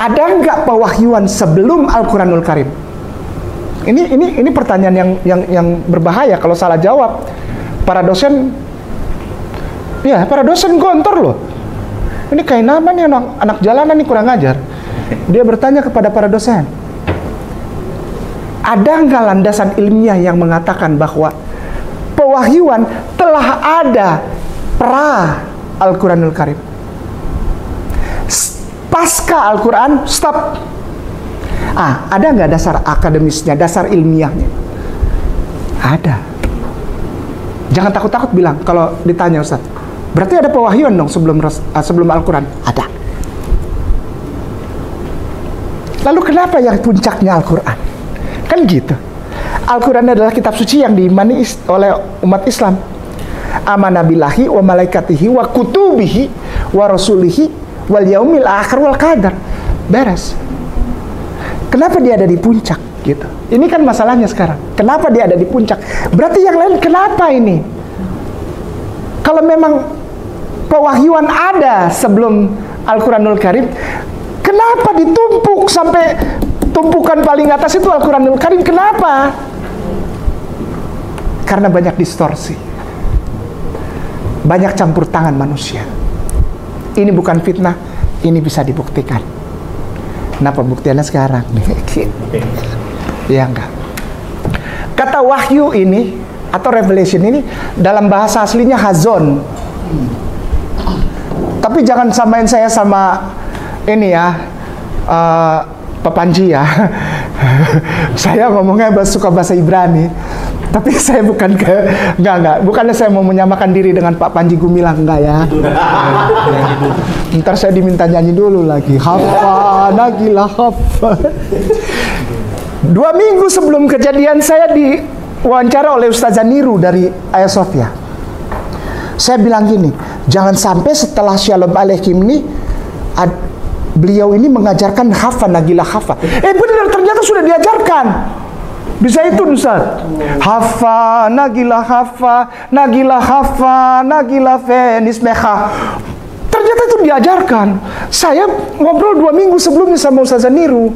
ada nggak pewahyuan sebelum Al-Quranul Karim? Ini pertanyaan yang berbahaya kalau salah jawab. Para dosen gontor loh. Ini kayak nama nih anak jalanan nih, kurang ajar. Dia bertanya kepada para dosen, ada nggak landasan ilmiah yang mengatakan bahwa pewahyuan telah ada pra Al-Quranul Karim? Pasca Al-Quran, stop. Ada nggak dasar akademisnya, dasar ilmiahnya? Ada. Jangan takut-takut bilang kalau ditanya, Ustaz, berarti ada pewahyuan dong sebelum Al-Quran? Ada. Lalu kenapa yang puncaknya Al-Quran? Kan gitu. Al-Quran adalah kitab suci yang diimani oleh umat Islam. Amana billahi wa malaikatihi wa kutubihi wa rasulihi wal yaumil akhir wal qadar. Beres. Kenapa dia ada di puncak gitu? Ini kan masalahnya sekarang. Kenapa dia ada di puncak? Berarti yang lain kenapa ini? Kalau memang pewahyuan ada sebelum Al-Quranul Karim, kenapa ditumpuk sampai tumpukan paling atas itu Al-Quranul Karim? Kenapa? Karena banyak distorsi, banyak campur tangan manusia. Ini bukan fitnah, ini bisa dibuktikan. Nah, pembuktiannya sekarang. Ya enggak. Kata wahyu ini atau revelation ini dalam bahasa aslinya hazon. Tapi jangan samain saya sama ini ya, Pak Panji ya. Saya ngomongnya suka bahasa Ibrani. Tapi saya bukannya saya mau menyamakan diri dengan Pak Panji Gumilang, enggak ya. Ntar saya diminta nyanyi dulu lagi. Hafa nagila hafa. 2 minggu sebelum kejadian saya diwawancara oleh Ustazah Niru dari Hagia Sophia. Saya bilang gini, jangan sampai setelah Shalom Aleichem ini beliau ini mengajarkan hafa nagila hafa. Benar, ternyata sudah diajarkan. Bisa itu Ustaz. Hafa nagila hafa nagila hafa nagila fenis meha. Ternyata itu diajarkan. Saya ngobrol 2 minggu sebelumnya sama Ustazah Niru.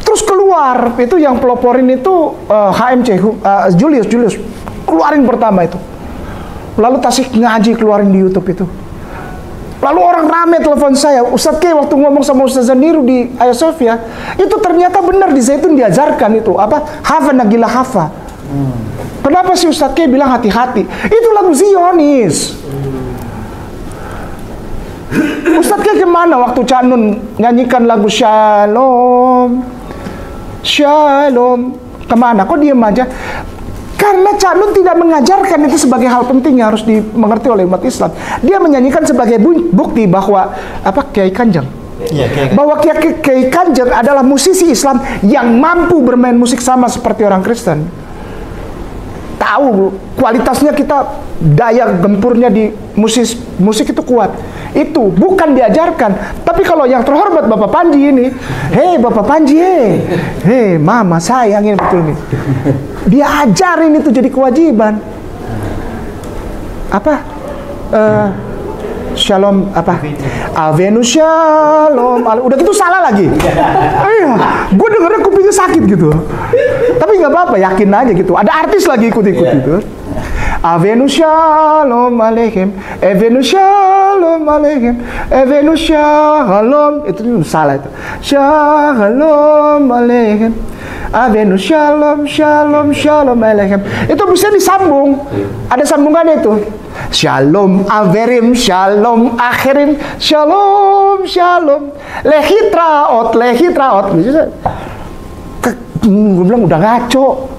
Terus keluar itu yang peloporin itu HMC Julius keluarin pertama itu. Lalu Tasik Ngaji keluarin di YouTube itu. Lalu orang rame telepon saya, Ustadz K waktu ngomong sama Ustazah Niru di Hagia Sophia, itu ternyata benar di Zaitun diajarkan itu apa? Hafa nagila hafa. Kenapa sih Ustadz K bilang hati-hati? Itu lagu Zionis. Ustadz K kemana waktu Cak Nun nyanyikan lagu Shalom? Shalom. Kemana? Kok diem aja? Karena Cak Nun tidak mengajarkan itu sebagai hal penting yang harus dimengerti oleh umat Islam. Dia menyanyikan sebagai bukti bahwa Kiai Kanjeng. Bahwa Kiai Kanjeng adalah musisi Islam yang mampu bermain musik sama seperti orang Kristen. Tahu kualitasnya, kita daya gempurnya di musik itu kuat. Itu bukan diajarkan. Tapi kalau yang terhormat Bapak Panji ini, hei Bapak Panji, hei Mama sayangin betul nih. Dia ajarin itu jadi kewajiban. Shalom Avenu Shalom. Udah gitu salah lagi. Iya, gue dengernya kupingnya sakit gitu. Tapi nggak apa-apa, yakin aja gitu. Ada artis lagi ikut-ikut gitu. Avenu Shalom Aleichem, Avenu Shalom Aleichem, Avenu Shalom. Itu salah itu. Shalom Aleichem, Avenu Shalom Shalom Shalom Aleichem. Itu bisa disambung. Ada sambungannya itu. Shalom Averim, Shalom Akhirim, Shalom Shalom Lehitraot. Gue bilang udah ngaco.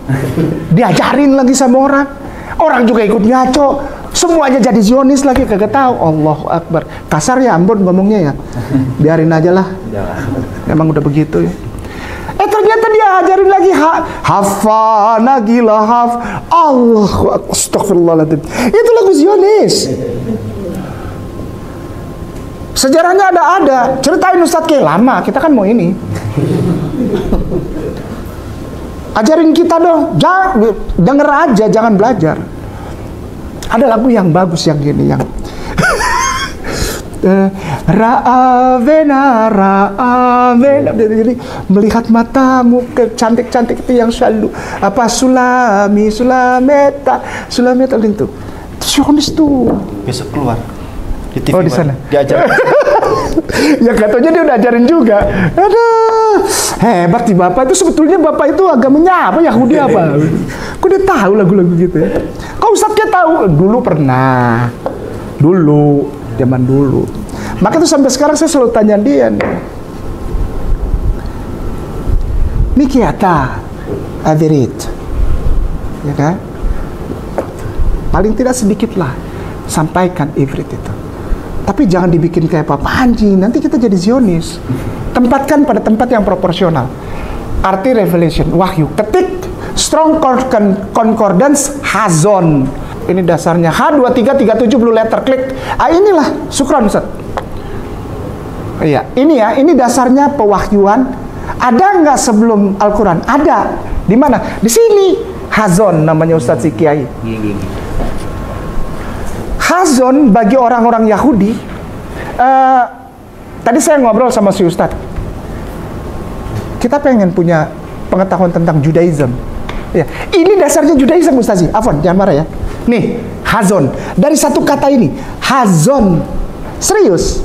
Diajarin lagi sama orang. Orang juga ikut ngaco. Semuanya jadi Zionis lagi, kagak tahu. Allahu Akbar. Kasar ya Ambon ngomongnya ya. Biarin aja lah. Emang udah begitu ya. Ternyata dia ajarin lagi hafa nagila haf. Allahu Akbar. Astagfirullahaladzim. Itu lagu Zionis. Sejarahnya ada. Ceritain Ustadz K, lama. Kita kan mau ini. Ajarin kita dong. Denger aja, jangan belajar. Ada lagu yang bagus yang gini, yang Raavena, Raavena. Jadi melihat matamu cantik-cantik itu yang selalu apa Sulami, Sulameta itu. Sionis tuh. Besok keluar di TV. Oh di sana. Diajar. Ya katanya dia udah ajarin juga. Aduh, hebat sih Bapak itu. Sebetulnya Bapak itu agamanya apa, Yahudi apa? Kok dia tahu lagu-lagu gitu ya? Kok Ustadznya tahu? Dulu pernah. Dulu, zaman dulu. Maka tuh sampai sekarang saya selalu tanya dia nih. Mikiata Averit. Ya kan? Paling tidak sedikit lah sampaikan Ivrit itu. Tapi jangan dibikin kayak Pak Panji, nanti kita jadi Zionis. Tempatkan pada tempat yang proporsional. Arti revelation, wahyu. Ketik strong concordance hazon. Ini dasarnya H2337 blue letter klik. Inilah sukron Ustaz. Iya, ini ya, ini dasarnya pewahyuan. Ada nggak sebelum Al-Quran? Ada. Di mana? Di sini. Hazon namanya Ustaz si Kiai. Hazon bagi orang-orang Yahudi, tadi saya ngobrol sama si Ustadz, kita pengen punya pengetahuan tentang Judaism. Ya, ini dasarnya Judaism Ustaz. Afwan, jangan marah ya. Nih, Hazon. Dari satu kata ini, Hazon. Serius.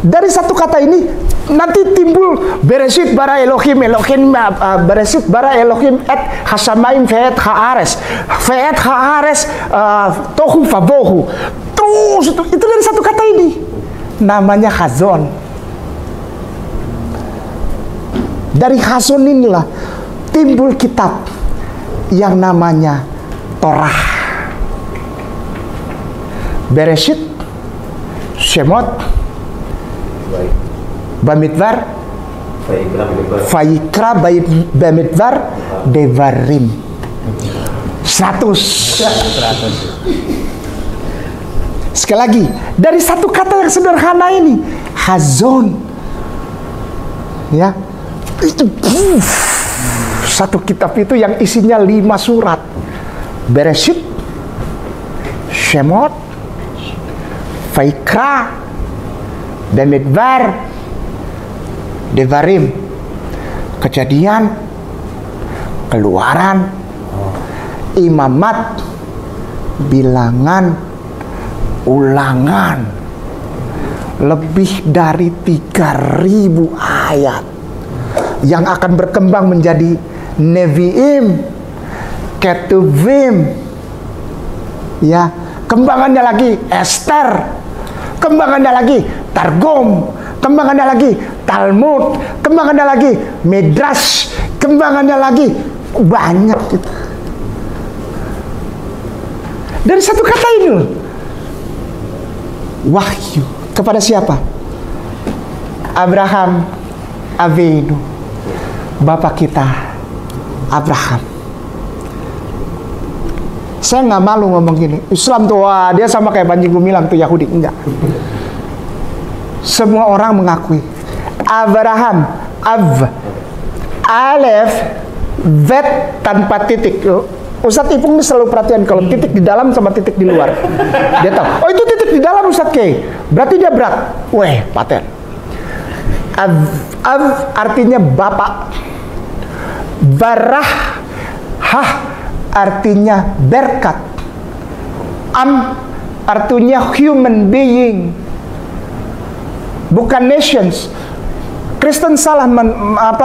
Dari satu kata ini nanti timbul Bereshit bara Elohim Bereshit bara Elohim et Hasamaim ve'et haares tohu favohu. Terus itu dari satu kata ini. Namanya Hazon. Dari Hazon inilah timbul kitab yang namanya Torah. Bereshit, Shemot, Bamidbar, Vaikra, Bamidbar, Devarim. 100. Sekali lagi, dari satu kata yang sederhana ini, Hazon. Ya, itu satu kitab itu yang isinya 5 surat. Bereshit, Shemot, Vaikra, Bamidbar, Devarim. Kejadian, Keluaran, Imamat, Bilangan, Ulangan. Lebih dari 3.000 ayat yang akan berkembang menjadi Nevi'im, Ketuvim. Ya, kembangannya lagi Esther, kembangannya lagi Targum, kembangannya lagi Talmud, kembangannya lagi Midrash, kembangannya lagi banyak gitu. Dari satu kata ini, wahyu kepada siapa? Abraham Avinu, bapak kita Abraham. Saya nggak malu ngomong gini. Islam tuh, wah, dia sama kayak Panji Gumilang tuh Yahudi. Enggak. Semua orang mengakui Abraham, Alef, Vet tanpa titik. Ustadz Ipung ini selalu perhatian kalau titik di dalam sama titik di luar. Dia tahu. Oh itu titik di dalam Ustadz Kay. Berarti dia berat. Weh, paten. Av artinya bapak. Barah, hah artinya berkat. Am artinya human being, bukan nations. Kristen salah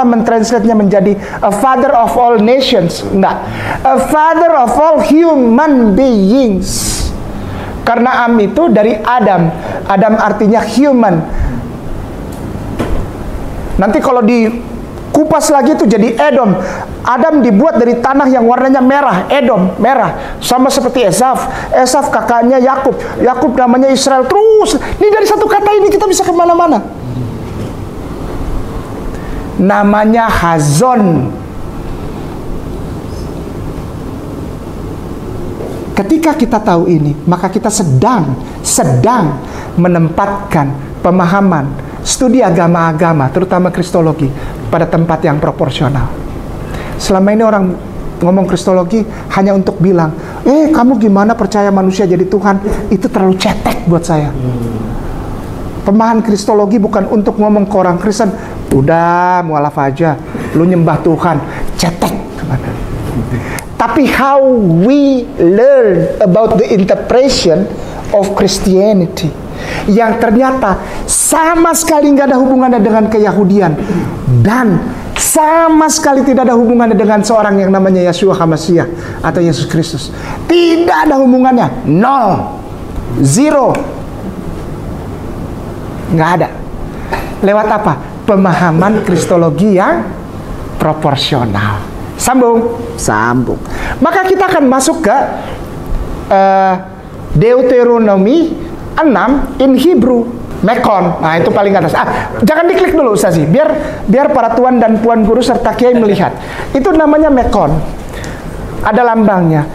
mentranslate-nya menjadi a father of all nations. Enggak, a father of all human beings. Karena Am itu dari Adam. Adam artinya human. Nanti kalau dikupas lagi itu jadi Edom. Adam dibuat dari tanah yang warnanya merah, Edom, merah. Sama seperti Esaf. Esaf kakaknya Yakub. Yakub namanya Israel. Terus, ini dari satu kata ini kita bisa kemana-mana. Namanya Hazon. Ketika kita tahu ini, maka kita sedang menempatkan pemahaman studi agama-agama, terutama kristologi, pada tempat yang proporsional. Selama ini orang ngomong kristologi hanya untuk bilang, kamu gimana percaya manusia jadi Tuhan? Itu terlalu cetek buat saya. Pemahaman Kristologi bukan untuk ngomong ke orang Kristen, udah mualaf aja, lu nyembah Tuhan, cetek kemana. Tapi how we learn about the interpretation of Christianity, yang ternyata sama sekali nggak ada hubungannya dengan keyahudian, dan sama sekali tidak ada hubungannya dengan seorang yang namanya Yeshua HaMashiach atau Yesus Kristus. Tidak ada hubungannya, nol, zero, nggak ada. Lewat apa? Pemahaman Kristologi yang proporsional. Sambung. Maka kita akan masuk ke Deuteronomi 6 in Hebrew, Mekon. Nah, itu paling atas. Jangan diklik dulu Ustaz, biar para tuan dan puan guru serta kiai melihat. Itu namanya Mekon. Ada lambangnya.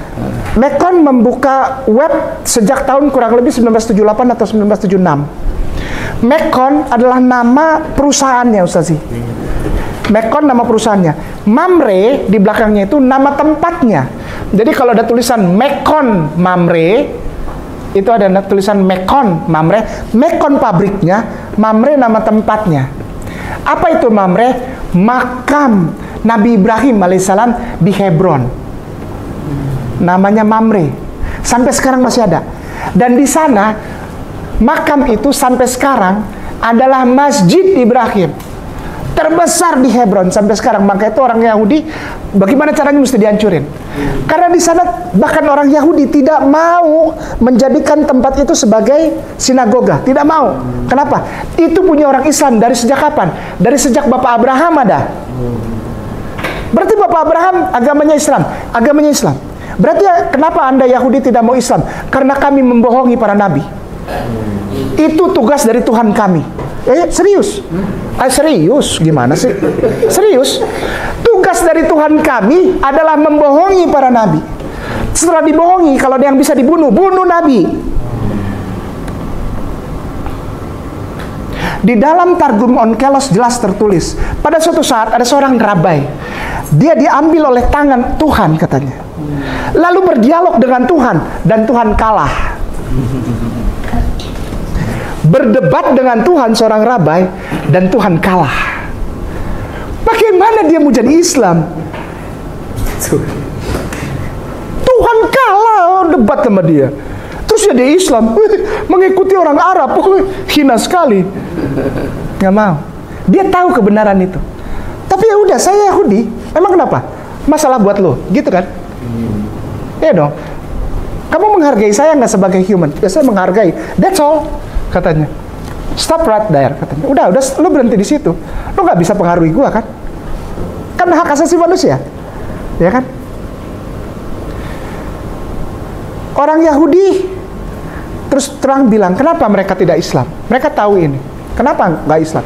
Mekon membuka web sejak tahun kurang lebih 1978 atau 1976. Mekon adalah nama perusahaannya Ustaz. Mekon nama perusahaannya. Mamre di belakangnya itu nama tempatnya. Jadi kalau ada tulisan Mekon Mamre, itu ada tulisan Mekon Mamre. Mekon pabriknya, Mamre nama tempatnya. Apa itu Mamre? Makam Nabi Ibrahim alaihissalam di Hebron. Namanya Mamre. Sampai sekarang masih ada. Dan di sana makam itu sampai sekarang adalah Masjid Ibrahim terbesar di Hebron sampai sekarang. Maka itu orang Yahudi bagaimana caranya mesti dihancurin. Karena di sana bahkan orang Yahudi tidak mau menjadikan tempat itu sebagai sinagoga, tidak mau. Kenapa? Itu punya orang Islam dari sejak kapan? Dari sejak Bapak Abraham ada. Berarti Bapak Abraham agamanya Islam, Berarti kenapa Anda Yahudi tidak mau Islam? Karena kami membohongi para nabi. Itu tugas dari Tuhan kami. Serius? Serius? Gimana sih? Serius? Tugas dari Tuhan kami adalah membohongi para nabi. Setelah dibohongi, kalau ada yang bisa dibunuh, bunuh nabi. Di dalam Targum Onkelos jelas tertulis, pada suatu saat ada seorang rabai. Dia diambil oleh tangan Tuhan katanya. Lalu berdialog dengan Tuhan, dan Tuhan kalah. Berdebat dengan Tuhan seorang rabai, dan Tuhan kalah. Bagaimana dia mau jadi Islam? Tuhan kalah debat sama dia. Terus jadi Islam, mengikuti orang Arab, hina sekali. Nggak mau. Dia tahu kebenaran itu. Tapi ya udah, saya Yahudi. Emang kenapa? Masalah buat lo, gitu kan? Ya dong. Kamu menghargai saya nggak sebagai human? Ya saya menghargai. That's all. Katanya, stop right there, katanya. Udah, lu berhenti di situ. Lu nggak bisa pengaruhi gua kan? Kan hak asasi manusia, ya kan? Orang Yahudi terus terang bilang, kenapa mereka tidak Islam? Mereka tahu ini. Kenapa nggak Islam?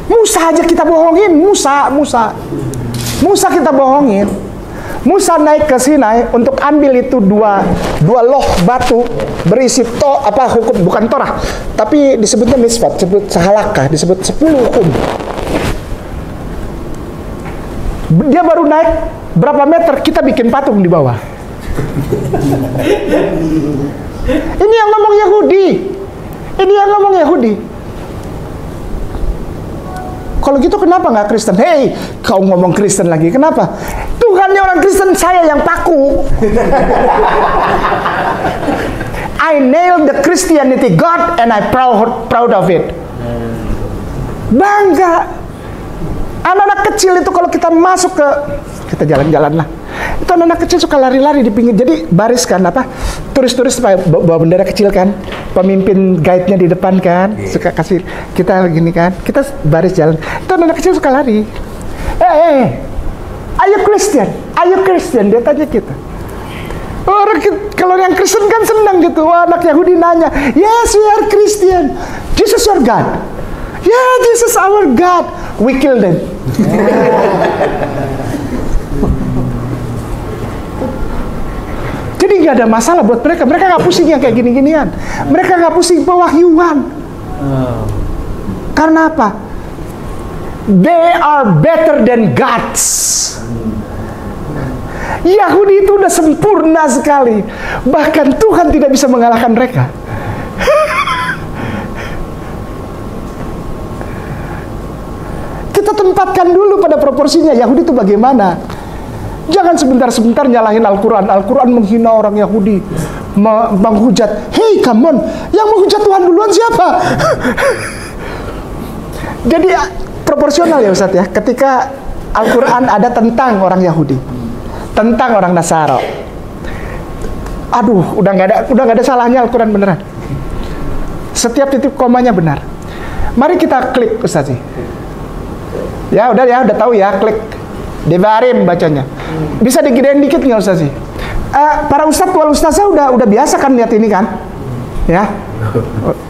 Musa aja kita bohongin, Musa kita bohongin. Musa naik ke Sinai untuk ambil itu dua loh batu berisi hukum, bukan Torah, tapi disebutnya misfat, disebut sahalakah, disebut 10 hukum. Dia baru naik berapa meter, kita bikin patung di bawah. Ini yang ngomong Yahudi. Kalau gitu kenapa nggak Kristen? Hei, kau ngomong Kristen lagi, kenapa? Tuhannya orang Kristen, saya yang paku. I nailed the Christianity God and I proud of it. Bangga. Anak-anak kecil itu kalau kita masuk kita jalan-jalan lah. Itu anak-anak kecil suka lari-lari di pinggir. Jadi baris kan, turis-turis bawa bendera kecil kan. Pemimpin guide-nya di depan kan, suka kasih kita gini kan. Kita baris jalan. Itu anak-anak kecil suka lari. Are you Christian? Dia tanya kita. Kalau yang Kristen kan senang gitu. Wah, anak Yahudi nanya, yes, we are Christian. Jesus your God. Yeah, Jesus our God. We kill them. Jadi nggak ada masalah buat mereka. Mereka nggak pusing yang kayak gini-ginian. Mereka nggak pusing pewahyuan. Karena apa? They are better than gods. Yahudi itu udah sempurna sekali. Bahkan Tuhan tidak bisa mengalahkan mereka. Ustaz tempatkan dulu pada proporsinya. Yahudi itu bagaimana? Jangan sebentar-sebentar nyalahin Al-Quran. Al-Quran menghina orang Yahudi, menghujat. Hey, come on, yang menghujat Tuhan duluan siapa? Jadi proporsional ya Ustaz ya. Ketika Al-Quran ada tentang orang Yahudi, tentang orang Nasara, aduh, udah nggak ada salahnya Al-Quran beneran. Setiap titik komanya benar. Mari kita klik Ustaz sih. Ya udah tahu ya, klik. Devarim bacanya. Bisa digedein dikit nggak Ustaz sih? Para ustadz wal ustazah udah biasa kan lihat ini kan? Ya,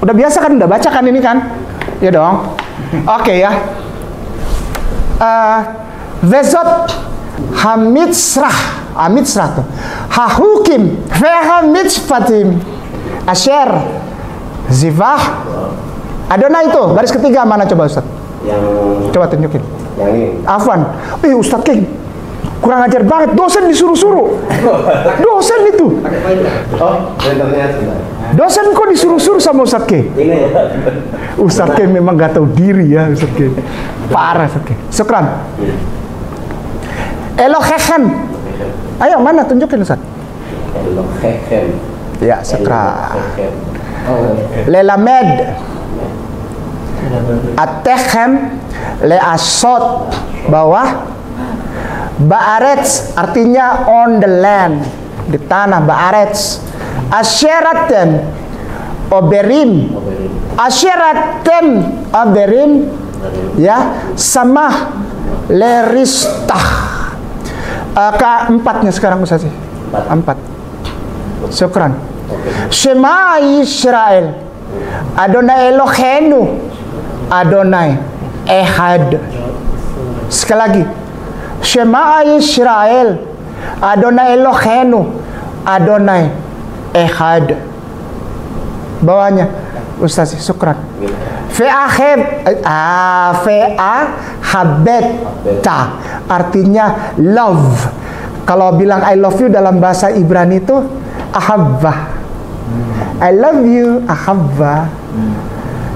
udah biasa kan, udah baca kan ini kan? Ya dong. Oke ya. Vezot Hamitsrah tuh. Hahukim Fatim Asher Zivah Adonai itu baris ketiga mana coba Ustaz? Coba tunjukin. Yang ini. Afwan. Ustaz King kurang ajar banget, dosen disuruh-suruh. Dosen itu. Oh, ternyata. Dosen kok disuruh-suruh sama Ustaz King? Ini ya. Ustaz King memang gak tahu diri ya Ustaz King. Parah Ustaz King. Syukran. Elohechem. Ayo mana tunjukin Ustaz? Elohechem. Ya, syukran. Lelamed. Atechem. Leasot. Bawah. Ba'aretz artinya on the land, di tanah. Ba'aretz. Asyeratem oberim. Asyeratem oberim, ya, sama leristah. Keempatnya sekarang Ustaz sih. Empat. Syukran. Shema Israel. Adonai Eloheinu. Adonai Ehad. Sekali lagi. Shema Israel. Adonai Eloheinu. Adonai Ehad. Bawahnya Ustaz, syukran. Fe'ahabeta artinya love. Kalau bilang I love you dalam bahasa Ibrani itu ahabba. I love you, ahabba.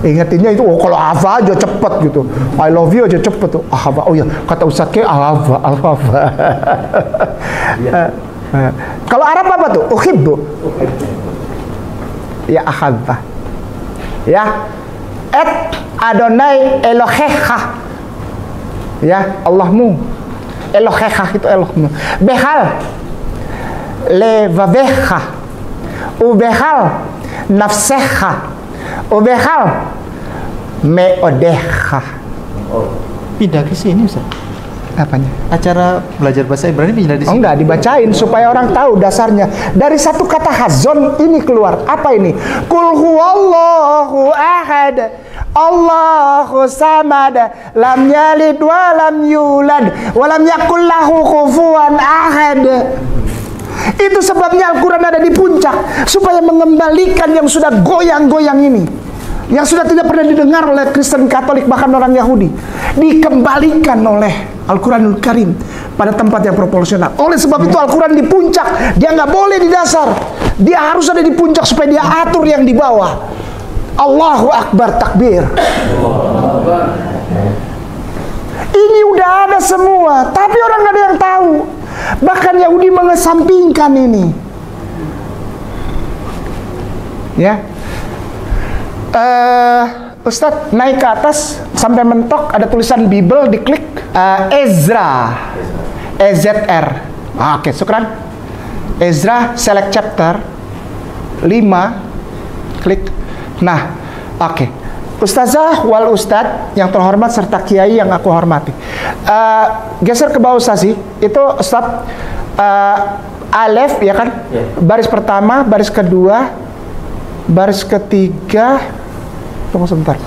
Ingatinnya itu, kalau ahava aja cepet gitu. I love you aja cepet tuh. Ahava. Oh ya, kata Ustaz ke ahava. Kalau Arab apa tuh? Uhibbu. Ya ahabba. Ya. Et Adonai Elohecha. Ya, Allahmu. Elohecha itu Elohmu. Behal levavecha. Ubehal nafsecha. Ubehal meodecha. Pindah ke sini Ustaz. Apanya? Acara belajar bahasa Ibrani pindah di sini. Oh enggak, dibacain supaya orang tahu dasarnya. Dari satu kata hazon ini keluar. Apa ini? Kul huwallahu ahad. Allahu samad. Lam yalid wa lam yulad wa lam yakul lahu kufuwan ahad. Itu sebabnya Al-Quran ada di puncak, supaya mengembalikan yang sudah goyang-goyang ini, yang sudah tidak pernah didengar oleh Kristen, Katolik, bahkan orang Yahudi, dikembalikan oleh Al-Quranul Karim pada tempat yang proporsional. Oleh sebab itu Al-Quran di puncak, dia nggak boleh di dasar, dia harus ada di puncak supaya dia atur yang di bawah. Allahu Akbar, takbir. Ini udah ada semua, tapi orang nggak ada yang tahu. Bahkan Yahudi mengesampingkan ini. Ya. Ustadz naik ke atas sampai mentok ada tulisan Bible, diklik. Ezra. EZR. Oke, syukran. Ezra select chapter 5. Klik. Nah, oke. Ustazah wal ustadz yang terhormat serta kiai yang aku hormati. Geser ke bawah Ustaz sih. Itu Ustadz Alef ya kan? Yeah. Baris pertama, baris kedua, baris ketiga. Tunggu sebentar.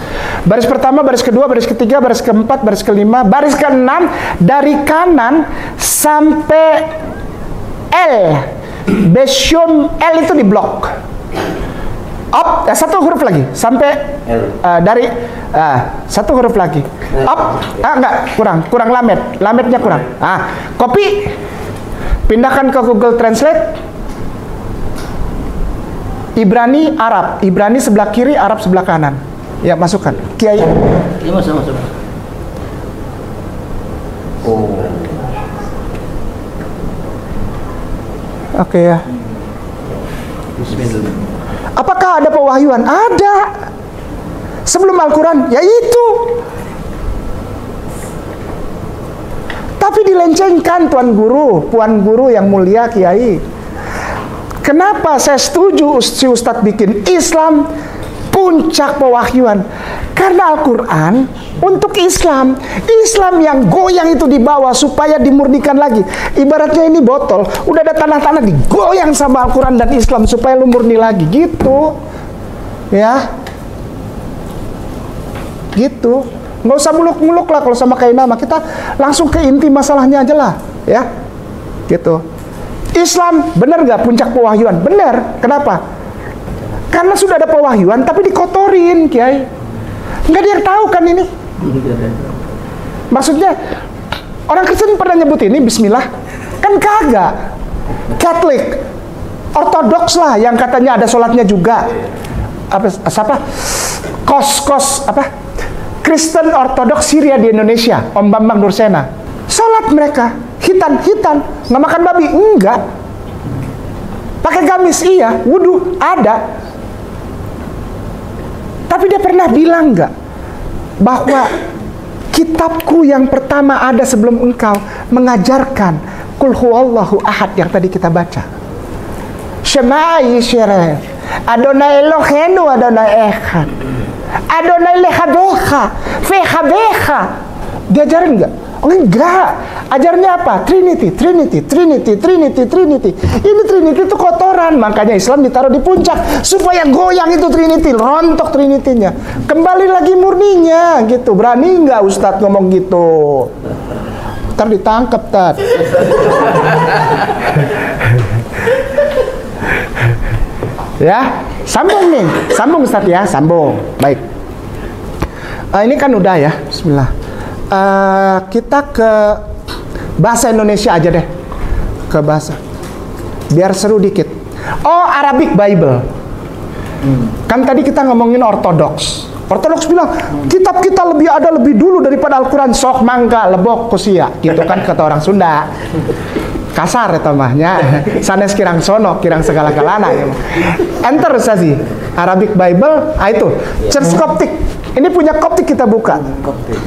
Baris pertama, baris kedua, baris ketiga, baris keempat, baris kelima, baris keenam dari kanan sampai L. Besium L itu di blok. Up, satu huruf lagi sampai dari satu huruf lagi. Up, enggak, kurang lamed, lamednya kurang. Copy, pindahkan ke Google Translate. Ibrani Arab, Ibrani sebelah kiri, Arab sebelah kanan. Ya, masukkan. Kiai. Ini masuk. Oke ya. Bismillah. Apakah ada pewahyuan? Ada. Sebelum Al-Quran, ya itu. Tapi dilencengkan Puan Guru yang mulia Kiai. Kenapa saya setuju si Ustadz bikin Islam puncak pewahyuan? Karena Al-Quran untuk Islam yang goyang itu dibawa supaya dimurnikan lagi. Ibaratnya ini botol, udah ada tanah-tanah digoyang sama Al-Quran dan Islam supaya lu murni lagi, gitu. Ya, gitu. Nggak usah muluk-muluk lah kalau sama kayak nama. Kita langsung ke inti masalahnya aja lah, ya. Gitu. Islam benar nggak puncak pewahyuan? Benar. Kenapa? Karena sudah ada pewahyuan tapi dikotorin, Kiai. Nggak ada yang tahu kan ini. Maksudnya orang Kristen pernah nyebut ini Bismillah? Kan kagak. Katolik, Ortodoks lah yang katanya ada sholatnya juga. Apa? Kos apa? Kristen Ortodoks Syria di Indonesia, Om Bambang Nursena. Sholat mereka hitan, nggak makan babi, enggak. Pakai gamis, iya. Wudhu, ada. Tapi dia pernah bilang nggak bahwa kitabku yang pertama ada sebelum engkau mengajarkan Qul huwallahu ahad yang tadi kita baca. Shema Yisrael, Adonai Eloheinu Adonai Echad, Adonai lechabecha, vechabecha. Diajarin nggak? Oh, enggak. Ajarnya apa? Trinity. Ini Trinity itu kotoran. Makanya Islam ditaruh di puncak supaya goyang itu Trinity, rontok Trinity-nya. Kembali lagi murninya, gitu. Berani nggak Ustadz ngomong gitu? Ntar ditangkap, Tad. Ya, sambung nih. Sambung Ustadz ya, sambung. Baik. Ini kan udah ya, bismillah. Kita ke bahasa Indonesia aja deh. Ke bahasa. Biar seru dikit. Oh, Arabic Bible. Kan tadi kita ngomongin Ortodoks. Ortodoks bilang, kitab kita lebih dulu daripada Al-Quran. Sok mangga, lebok, kusia. Gitu kan kata orang Sunda. Kasar ya tamahnya. Sanes kirang sono, kirang segala-galana. Enter saja. Arabic Bible, itu. Church Coptic. Ini punya Koptik kita buka.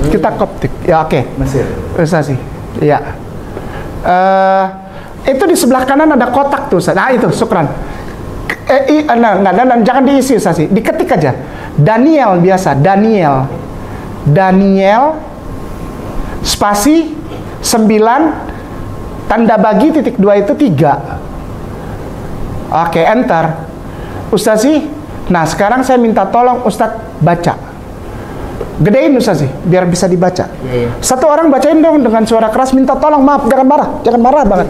Kita Koptik. Ya oke. Mesir. Ustaz sih. Iya. Itu di sebelah kanan ada kotak tuh. Nah itu, syukran. Jangan diisi Ustaz sih. Diketik aja. Daniel biasa. Daniel spasi 9 tanda bagi titik 2 itu 3. Oke, enter. Ustaz sih. Nah sekarang saya minta tolong Ustaz baca. Gedein Ustaz sih, biar bisa dibaca. Iya. Satu orang bacain dong dengan suara keras, minta tolong, maaf, jangan marah banget.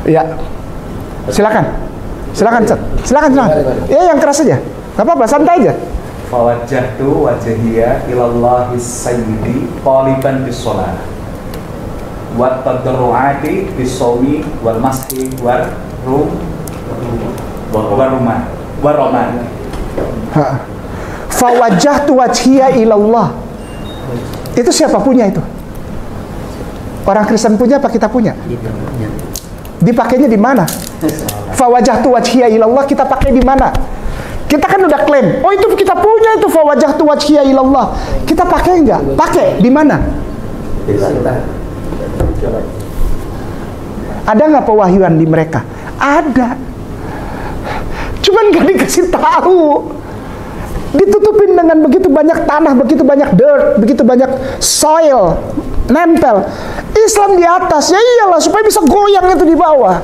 Iya. Silakan, Ustaz. Silakan. Ya yang keras aja, nggak apa-apa, santai aja. Fawajjahtu wajhiya ilallahi sayyidi qaliban bis-shalah wa tadarruati bis-shaumi wal mashi war roman. Fawajjahtu wajhiya ilallah. Itu siapa punya itu? Orang Kristen punya apa kita punya? Dipakainya di mana? Fawajjahtu wajhiya ilallah kita pakai di mana? Kita kan udah klaim, oh itu kita punya itu fawajjahtu wajhiya ilallah. Kita pakai enggak? Pakai di mana? Ada nggak pewahyuan di mereka? Ada. Cuman nggak dikasih tahu. Ditutupin dengan begitu banyak tanah, begitu banyak dirt, begitu banyak soil, nempel. Islam di atas, ya iyalah supaya bisa goyang itu di bawah.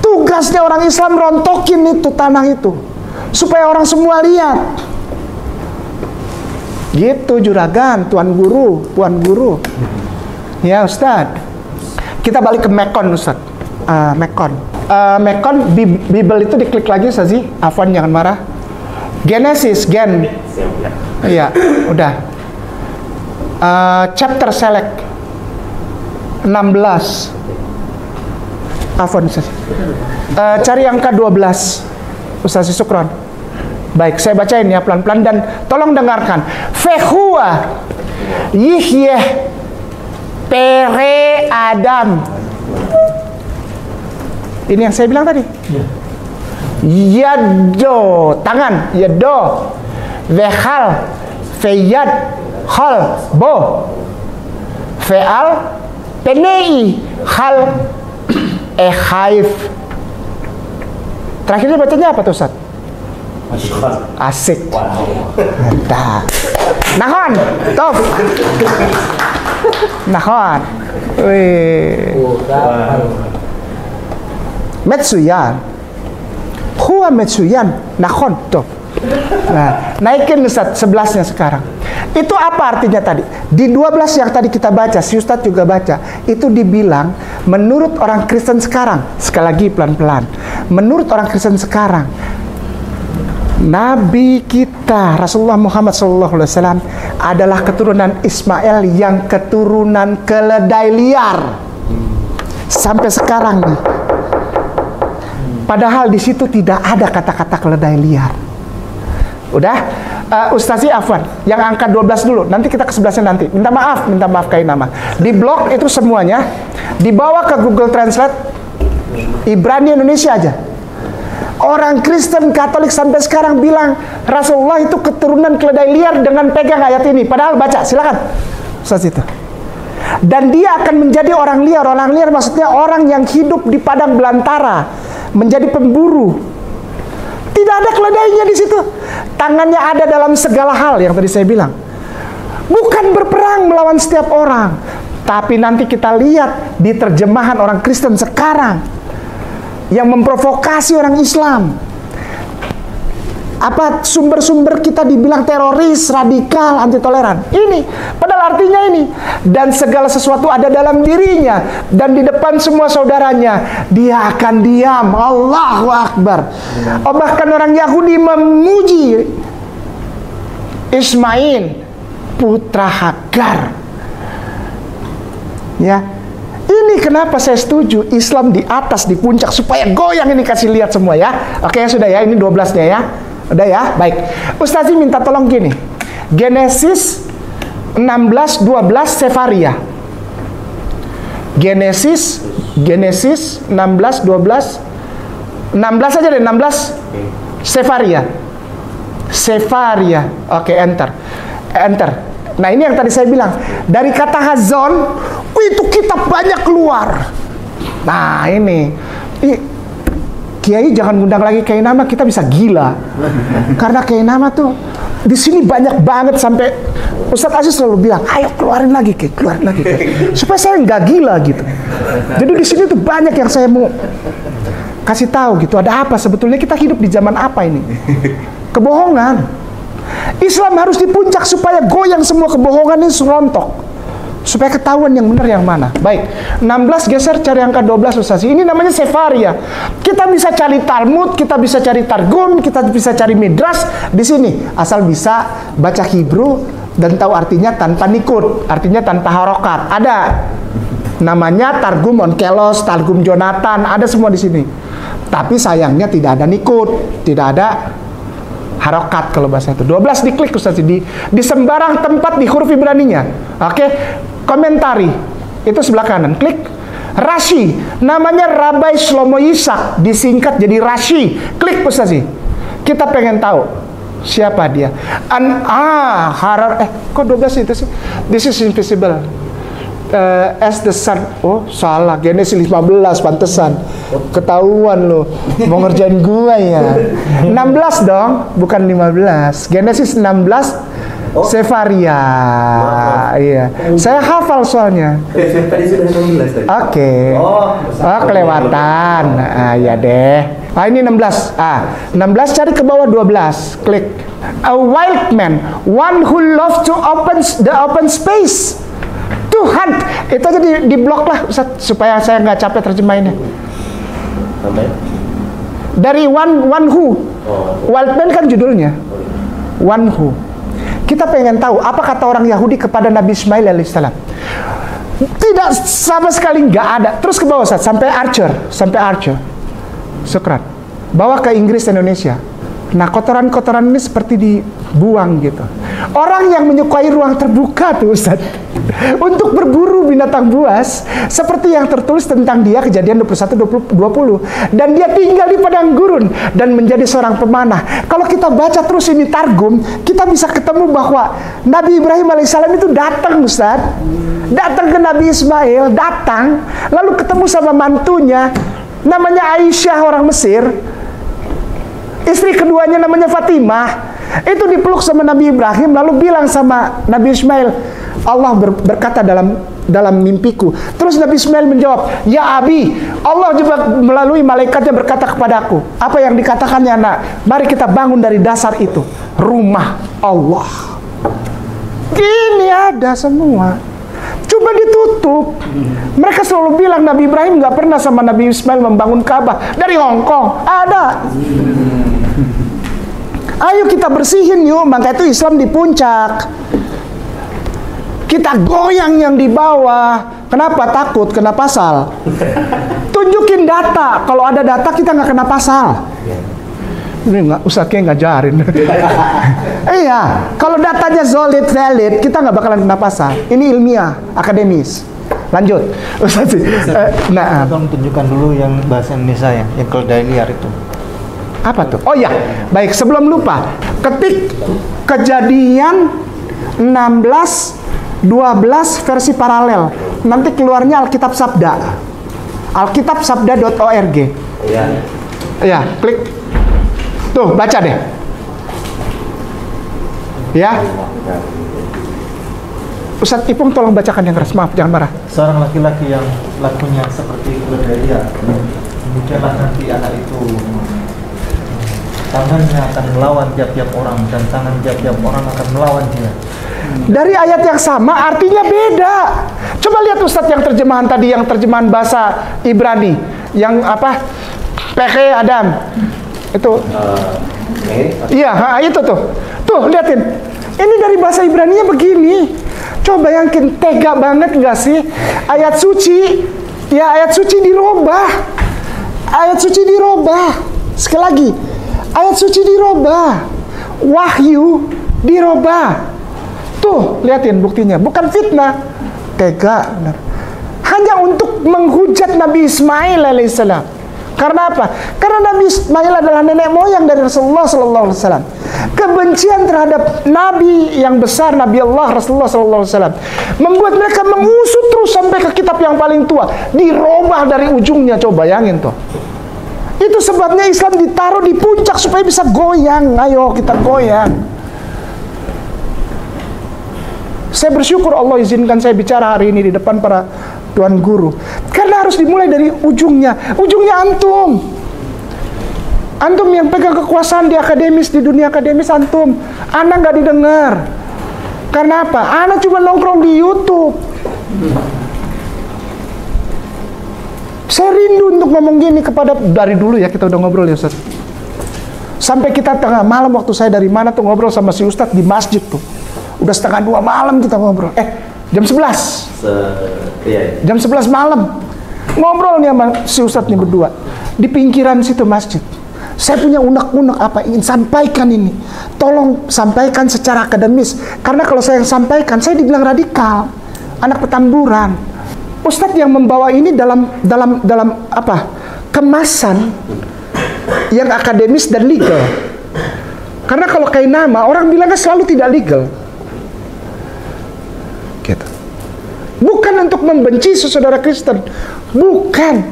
Tugasnya orang Islam rontokin itu tanah itu, supaya orang semua lihat. Gitu juragan, tuan guru. Ya Ustadz. Kita balik ke Mekon Ustadz. Mekon, Bible itu diklik lagi Ustadz sih. Afwan jangan marah. Genesis, iya, udah. Chapter select 16. Afwan Ustaz. Cari angka 12. Ustaz Syukron. Baik, saya bacain ya pelan-pelan dan tolong dengarkan. Fehuwa Yihyeh pere Adam. Ini yang saya bilang tadi. Yado, tangan, yado. Vehal, feyad, hal, bo. Feal, penei, hal, haif. Terakhirnya bacanya apa tuh Ustaz? Asik. Mantap. Nahon, top. Nahon. Wih. Metsuyan. Huwa metsuyan. Nahon, top. Nah, naikin Ustaz 11-nya sekarang. Itu apa artinya tadi? Di 12 yang tadi kita baca, si Ustaz juga baca, itu dibilang menurut orang Kristen sekarang. Sekali lagi pelan-pelan. Menurut orang Kristen sekarang, Nabi kita Rasulullah Muhammad SAW adalah keturunan Ismail yang keturunan keledai liar. Sampai sekarang nih. Padahal di situ tidak ada kata-kata keledai liar. Udah, Ustazi Afwan, yang angka 12 dulu. Nanti kita ke 11-nya nanti. Minta maaf kayak nama. Di blog itu semuanya dibawa ke Google Translate Ibrani Indonesia aja. Orang Kristen Katolik sampai sekarang bilang Rasulullah itu keturunan keledai liar dengan pegang ayat ini. Padahal baca, silakan Ustaz itu. Dan dia akan menjadi orang liar. Orang liar maksudnya orang yang hidup di padang belantara, menjadi pemburu. Tidak ada keledainya di situ. Tangannya ada dalam segala hal yang tadi saya bilang. Bukan berperang melawan setiap orang. Tapi nanti kita lihat di terjemahan orang Kristen sekarang yang memprovokasi orang Islam. Apa sumber-sumber kita dibilang teroris, radikal, anti toleran. Ini, padahal artinya ini. Dan segala sesuatu ada dalam dirinya. Dan di depan semua saudaranya, dia akan diam. Allahu Akbar. Oh, bahkan orang Yahudi memuji Ismail, putra Hagar. Ya, ini kenapa saya setuju Islam di atas, di puncak, supaya goyang ini, kasih lihat semua ya. Oke, ya sudah ya, ini 12-nya ya. Udah ya, baik. Ustazi minta tolong gini. Genesis 16:12 Sefaria. Genesis 16:12. 16 aja deh, 16 Sefaria. Sefaria. Oke, enter. Nah, ini yang tadi saya bilang. Dari kata hazon, itu kitab banyak keluar. Nah, ini. Kiai jangan ngundang lagi Kiai Nama, kita bisa gila. Karena Kiai Nama tuh di sini banyak banget sampai Ustadz Aziz selalu bilang, ayo keluarin lagi Kiai, keluarin lagi Kiai. Supaya saya nggak gila gitu. Jadi di sini tuh banyak yang saya mau kasih tahu gitu. Ada apa sebetulnya, kita hidup di zaman apa ini? Kebohongan. Islam harus di puncak supaya goyang semua kebohongan ini serontok. Supaya ketahuan yang benar yang mana. Baik, 16 geser cari angka 12 Ustaz. Ini namanya Sefaria. Kita bisa cari Talmud, kita bisa cari Targum, kita bisa cari Midrash di sini. Asal bisa baca Hebrew dan tahu artinya tanpa nikut, artinya tanpa harokat. Ada namanya Targum Onkelos, Targum Jonathan, ada semua di sini. Tapi sayangnya tidak ada nikut, tidak ada harokat kalau bahasa itu. 12 diklik Ustaz, di sembarang tempat di huruf Ibraninya. Oke, komentari itu sebelah kanan, klik. Rashi, namanya Rabbi Shlomo Yitzhak, disingkat jadi Rashi. Klik Ustaz. Kita pengen tahu siapa dia. Kok 12 itu sih? This is invisible. As the sun. Oh, salah. Genesis 15, pantesan. Ketahuan lo. Mau ngerjain gua ya. 16 dong, bukan 15. Genesis 16 Sefaria. Iya. Saya hafal soalnya. Tadi sudah 19 tadi. Oke. Oh, kelewatan. Ya deh. Ini 16. 16 cari ke bawah 12. Klik. A wild man, one who loves to open the open space. To hunt. Itu aja di blok lah Ustaz, supaya saya nggak capek terjemahinnya. Dari one who. Wild man kan judulnya. One who. Kita pengen tahu apa kata orang Yahudi kepada Nabi Ismail alaihissalam. Tidak, sama sekali nggak ada. Terus ke bawah Ustaz, sampai Archer. Sukran. Bawa ke Inggris Indonesia. Nah, kotoran-kotoran ini seperti dibuang gitu. Orang yang menyukai ruang terbuka tuh Ustaz, untuk berburu binatang buas, seperti yang tertulis tentang dia Kejadian 21-20. Dan dia tinggal di padang gurun dan menjadi seorang pemanah. Kalau kita baca terus ini Targum, kita bisa ketemu bahwa Nabi Ibrahim alaihissalam itu datang Ustaz. Datang ke Nabi Ismail, datang, lalu ketemu sama mantunya, namanya Aisyah orang Mesir. Istri keduanya namanya Fatimah. Itu dipeluk sama Nabi Ibrahim, lalu bilang sama Nabi Ismail, Allah berkata dalam mimpiku. Terus Nabi Ismail menjawab, ya Abi, Allah juga melalui malaikatnya berkata kepadaku. Apa yang dikatakannya nak? Mari kita bangun dari dasar itu, rumah Allah. Ini ada semua, coba ditutup. Mereka selalu bilang Nabi Ibrahim nggak pernah sama Nabi Ismail membangun Ka'bah. Dari Hong Kong ada. Ayo kita bersihin yuk. Maka itu Islam di puncak, kita goyang yang di bawah. Kenapa? Takut kena pasal. Tunjukin data. Kalau ada data kita nggak kena pasal. Ini nggak usah kayak ngajarin. Iya, kalau datanya valid, kita nggak bakalan kena pasal. Ini ilmiah, akademis. Lanjut, Ustaz. Nah, tolong tunjukkan dulu yang bahasa Indonesia yang keledai liar itu. Apa tuh? Oh ya, baik, sebelum lupa. Ketik Kejadian 16-12 versi paralel. Nanti keluarnya Alkitab Sabda. Alkitabsabda.org. Iya. Ya, klik. Tuh, baca deh. Ya. Ustaz Ipung tolong bacakan yang keras, maaf, jangan marah. Seorang laki-laki yang lakunya seperti keledai liar, demikianlah nanti anak itu tangannya akan melawan tiap-tiap orang dan tangan tiap-tiap orang akan melawan dia. Dari ayat yang sama artinya beda. Coba lihat Ustadz yang terjemahan tadi, yang terjemahan bahasa Ibrani, yang apa? PK Adam. Itu. Iya, itu tuh. Tuh, liatin. Ini dari bahasa Ibraninya begini. Coba bayangin, tega banget nggak sih? Ayat suci, ya ayat suci dirubah. Ayat suci dirubah. Sekali lagi. Ayat suci dirubah, wahyu dirubah. Tuh, liatin buktinya. Bukan fitnah, tega. Benar. Hanya untuk menghujat Nabi Ismail alaihissalam. Karena apa? Karena Nabi Ismail adalah nenek moyang dari Rasulullah sallallahu alaihi wasallam. Kebencian terhadap Nabi yang besar, Nabi Allah Rasulullah sallallahu alaihi wasallam, membuat mereka mengusut terus sampai ke kitab yang paling tua, dirubah dari ujungnya. Coba bayangin tuh. Itu sebabnya Islam ditaruh di puncak supaya bisa goyang. Ayo kita goyang. Saya bersyukur Allah izinkan saya bicara hari ini di depan para tuan guru. Karena harus dimulai dari ujungnya. Ujungnya antum. Antum yang pegang kekuasaan di akademis, di dunia akademis antum. Anak nggak didengar. Karena apa? Anak cuma nongkrong di YouTube. Saya rindu untuk ngomong gini kepada, dari dulu ya kita udah ngobrol ya Ustaz. Sampai kita tengah malam waktu saya dari mana tuh ngobrol sama si Ustaz di masjid tuh. Udah 1:30 malam kita ngobrol. Jam 11. Jam 11 malam. Ngobrol nih sama si Ustaz nih berdua. Di pinggiran situ masjid. Saya punya unek-unek apa ingin sampaikan ini. Tolong sampaikan secara akademis. Karena kalau saya sampaikan, saya dibilang radikal. Anak petamburan. Ustadz yang membawa ini dalam apa? Kemasan yang akademis dan legal. Karena kalau kayak nama, orang bilangnya selalu tidak legal. Gitu. Bukan untuk membenci saudara Kristen, bukan,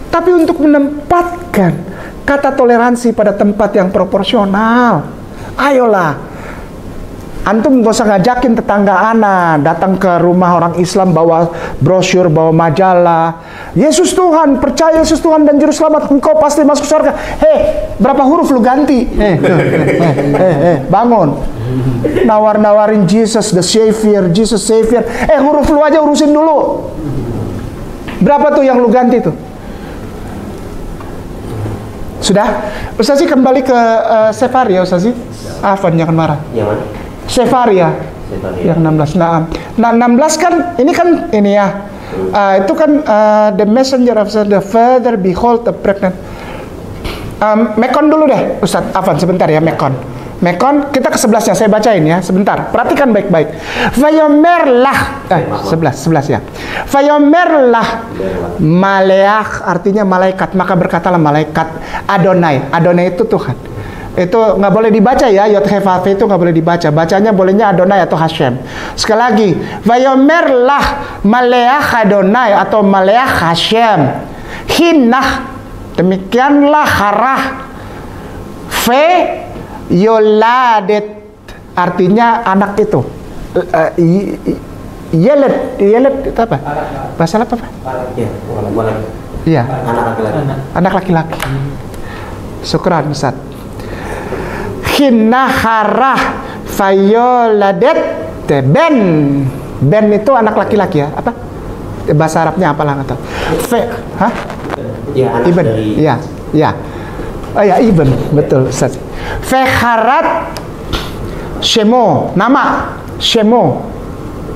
tapi untuk menempatkan kata toleransi pada tempat yang proporsional. Ayolah. Antum gak usah ngajakin tetangga anak datang ke rumah orang Islam bawa brosur, bawa majalah. Yesus Tuhan, percaya Yesus Tuhan dan Juru Selamat, engkau pasti masuk surga. Berapa huruf lu ganti? Bangun. Nawar-nawarin Jesus the Savior, Jesus Savior. Huruf lu aja urusin dulu. Berapa tuh yang lu ganti tuh? Sudah? Ustazi kembali ke Sefaria, Ustazi. Afan jangan marah. Yang mana? Sefaria yang 16. Nah 16 kan ini kan ini ya. Itu kan the messenger of the father behold the pregnant. Mekon dulu deh, Ustadz Afan, sebentar ya, Mekon. Mekon, kita ke 11-nya, saya bacain ya, sebentar. Perhatikan baik-baik. Fayomerlah, 11 ya. Fayomerlah maleak, artinya malaikat. Maka berkatalah malaikat Adonai. Adonai itu Tuhan. Itu nggak boleh dibaca ya, Yod He Vav itu nggak boleh dibaca. Bacanya bolehnya Adonai atau Hashem. Sekali lagi, Fayomerlah maleak Adonai atau maleak Hashem. Hinah, demikianlah harah. Yoladet, artinya anak itu. Yelet itu apa? Bahasa apa, Pak? Iya. Anak laki-laki. Syukran, Ustaz. Hinnaharah fayoladet ben. Ben itu anak laki-laki ya? Apa? Bahasa Arabnya apalah nggak tahu. Hah? Ya, anak Iben. dari... Iya, iya. Oh ya, Iben, betul, Ustaz. Fekharat Shemo, nama Shemo,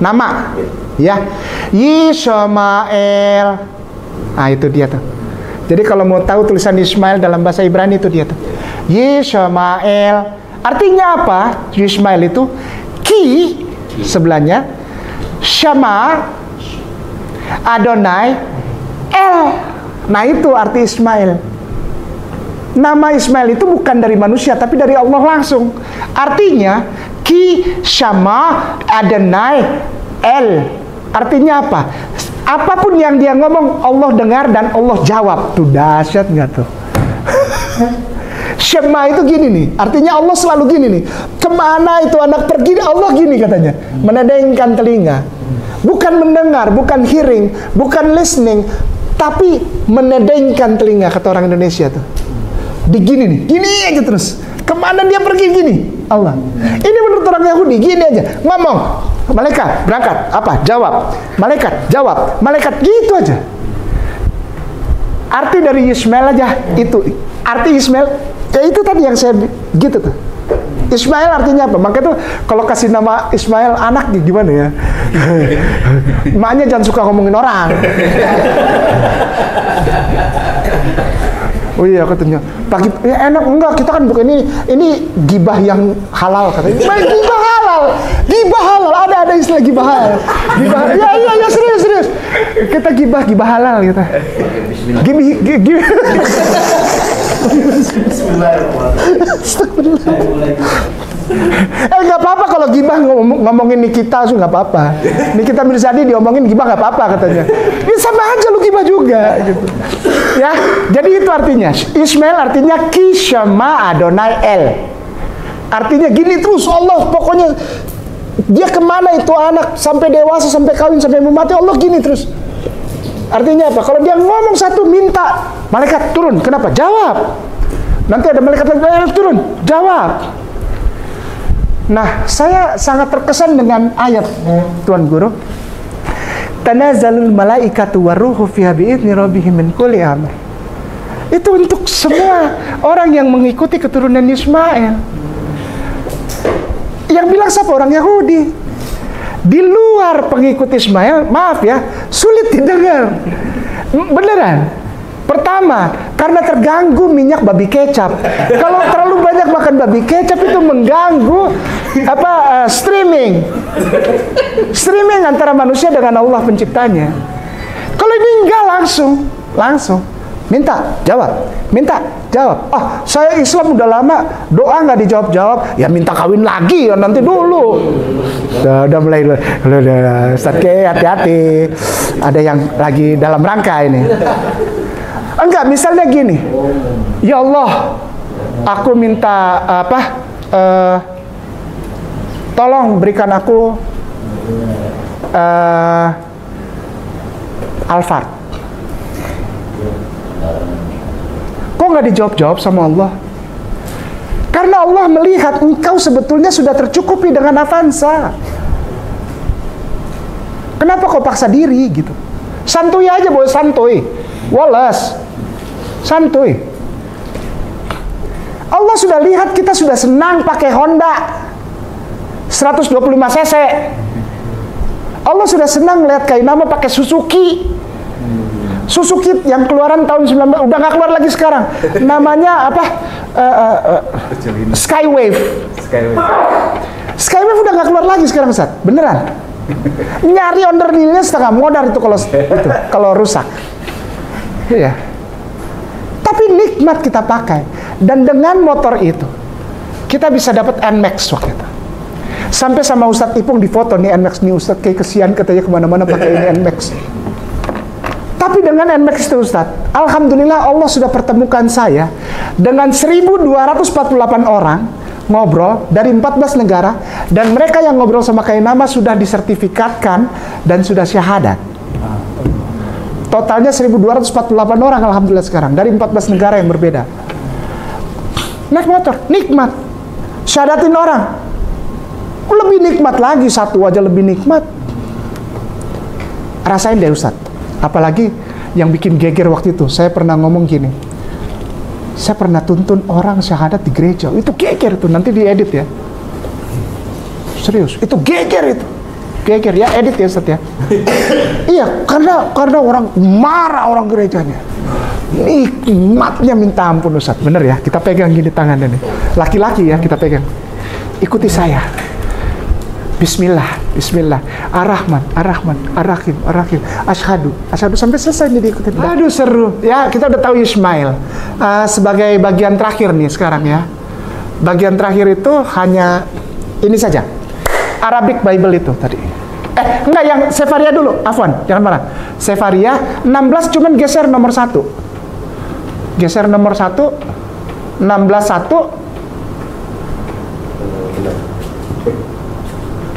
nama ya. Yishmael. Ah, itu dia tuh. Jadi kalau mau tahu tulisan Ismail dalam bahasa Ibrani itu dia tuh. Yishmael. Artinya apa? Yishmael itu ki sebelahnya, Shama, Adonai, El. Nah, itu arti Ismail. Nama Ismail itu bukan dari manusia, tapi dari Allah langsung. Artinya, Ki Shama Adonai El. Artinya apa? Apapun yang dia ngomong, Allah dengar dan Allah jawab. Tuh dahsyat nggak tuh? Shema itu gini nih. Artinya Allah selalu gini nih. Kemana itu anak pergi, Allah gini katanya. Menedengkan telinga. Bukan mendengar, bukan hearing, bukan listening, tapi menedengkan telinga, kata orang Indonesia tuh. Digini nih, gini aja terus. Kemana dia pergi gini? Allah. Ini menurut orang Yahudi, gini aja. Ngomong, malaikat berangkat, apa? Jawab. Malaikat jawab. Malaikat gitu aja. Arti dari Ismail aja itu. Arti Ismail, ya itu tadi yang saya gitu tuh. Ismail artinya apa? Makanya tuh kalau kasih nama Ismail anak gimana ya? Maknya jangan suka ngomongin orang. Oh iya katanya, pagi ya enak enggak, kita kan bukan ini gibah yang halal katanya. Gibah halal, ada istilah gibah halal. Gibah, ya serius. Kita gibah halal kita. Nggak apa-apa kalau gibah ngomongin Nikita tuh nggak apa-apa. Nikita Mirzadi diomongin gibah nggak apa-apa katanya. Ya sama aja lu gibah juga gitu. Ya, jadi itu artinya. Ismail artinya Ki Shama Adonai El. Artinya gini terus Allah pokoknya dia kemana itu anak sampai dewasa sampai kawin sampai mau mati Allah gini terus. Artinya apa? Kalau dia ngomong satu minta malaikat turun, kenapa? Jawab. Nanti ada malaikat lagi turun, jawab. Nah, saya sangat terkesan dengan ayat Tuan Guru. Tanazzalul malaikatu waruhu fiha bi'izni rabbihim min kulli amr. Itu untuk semua orang yang mengikuti keturunan Ismail. Yang bilang siapa? Orang Yahudi. Di luar pengikut Ismail, maaf ya, sulit didengar. Beneran. Pertama, karena terganggu minyak babi kecap. Kalau terlalu banyak makan babi kecap itu mengganggu streaming antara manusia dengan Allah penciptanya. Kalau ini enggak langsung minta jawab. Ah, saya Islam udah lama, doa nggak dijawab, ya minta kawin lagi ya nanti dulu. Udah mulai Ustaz Ke, hati-hati. Ada yang lagi dalam rangka ini. Enggak, misalnya gini. Ya Allah, aku minta tolong berikan aku Alphard. Kok nggak dijawab-jawab sama Allah? Karena Allah melihat engkau sebetulnya sudah tercukupi dengan Avanza. Kenapa kau paksa diri gitu? Santuy aja, boleh santuy. Wallace, santuy. Allah sudah lihat kita sudah senang pakai Honda 125 cc. Allah sudah senang lihat Kainama pakai Suzuki. Susukit yang keluaran tahun 19 udah nggak keluar lagi sekarang. Namanya apa? Skywave. Skywave udah nggak keluar lagi sekarang, Ustaz. Beneran. Nyari onderdilnya setengah modal itu kalau rusak. Iya. Tapi nikmat kita pakai. Dan dengan motor itu kita bisa dapat NMAX waktu itu. Sampai sama Ustadz Ipung di foto nih NMAX nih, Ustadz kayak kesian katanya kemana-mana pakai ini NMAX. Tapi dengan NMAX itu Ustadz, alhamdulillah Allah sudah pertemukan saya dengan 1.248 orang ngobrol dari 14 negara, dan mereka yang ngobrol sama Kainama sudah disertifikatkan dan sudah syahadat. Totalnya 1.248 orang alhamdulillah sekarang dari 14 negara yang berbeda. Naik motor, nikmat. Syahadatin orang, lebih nikmat lagi, satu aja lebih nikmat. Rasain deh Ustadz. Apalagi yang bikin geger waktu itu, saya pernah ngomong gini, saya pernah tuntun orang syahadat di gereja. Itu geger tuh, nanti diedit ya. Serius, itu geger itu. Geger ya, edit ya Ustadz ya. Iya, karena orang marah orang gerejanya. Nikmatnya minta ampun Ustadz, bener ya. Kita pegang gini tangannya nih. Laki-laki ya, kita pegang. Ikuti saya. Bismillah, Bismillah, Ar-Rahman, Ar-Rahman, Ar-Rahim, Ar-Rahim, Asyhadu, Asyhadu, sampai selesai nih diikutin. Aduh seru, ya kita udah tahu Ismail sebagai bagian terakhir nih sekarang ya. Bagian terakhir itu hanya ini saja, Arabic Bible itu tadi. Enggak, yang Sefaria dulu, Afwan, jangan marah. Sefaria 16 cuman geser nomor 1. Geser nomor 1, 16.1.